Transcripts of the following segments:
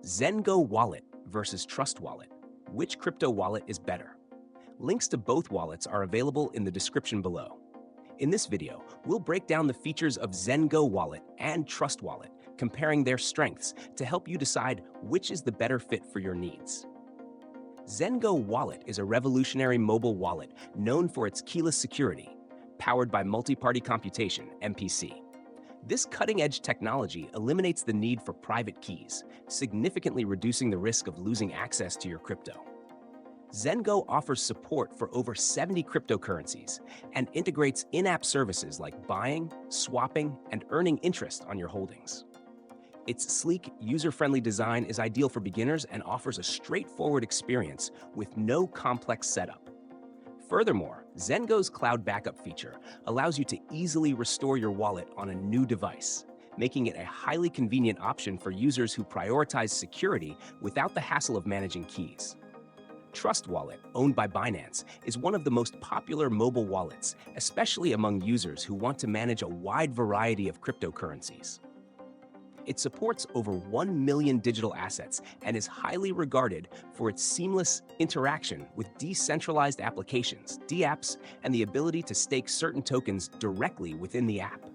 ZenGo Wallet versus Trust Wallet. Which crypto wallet is better? Links to both wallets are available in the description below. In this video, we'll break down the features of ZenGo Wallet and Trust Wallet, comparing their strengths to help you decide which is the better fit for your needs. ZenGo Wallet is a revolutionary mobile wallet known for its keyless security, powered by multi-party computation, MPC. This cutting-edge technology eliminates the need for private keys, significantly reducing the risk of losing access to your crypto. ZenGo offers support for over 70 cryptocurrencies and integrates in-app services like buying, swapping, and earning interest on your holdings. Its sleek, user-friendly design is ideal for beginners and offers a straightforward experience with no complex setup. Furthermore, ZenGo's cloud backup feature allows you to easily restore your wallet on a new device, making it a highly convenient option for users who prioritize security without the hassle of managing keys. Trust Wallet, owned by Binance, is one of the most popular mobile wallets, especially among users who want to manage a wide variety of cryptocurrencies. It supports over 1 million digital assets and is highly regarded for its seamless interaction with decentralized applications, dApps, and the ability to stake certain tokens directly within the app.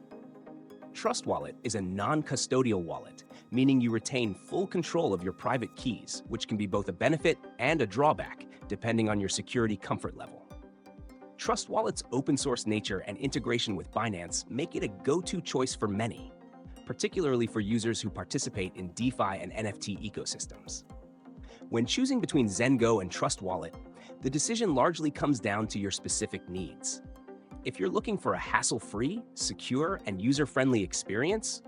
Trust Wallet is a non-custodial wallet, meaning you retain full control of your private keys, which can be both a benefit and a drawback, depending on your security comfort level. Trust Wallet's open-source nature and integration with Binance make it a go-to choice for many, particularly for users who participate in DeFi and NFT ecosystems. When choosing between ZenGo and Trust Wallet, the decision largely comes down to your specific needs. If you're looking for a hassle-free, secure, and user-friendly experience,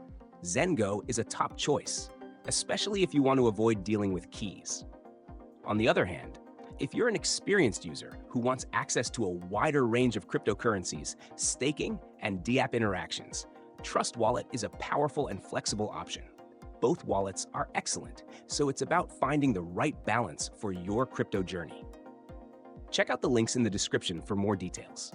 ZenGo is a top choice, especially if you want to avoid dealing with keys. On the other hand, if you're an experienced user who wants access to a wider range of cryptocurrencies, staking, and dApp interactions, Trust Wallet is a powerful and flexible option. Both wallets are excellent, so it's about finding the right balance for your crypto journey. Check out the links in the description for more details.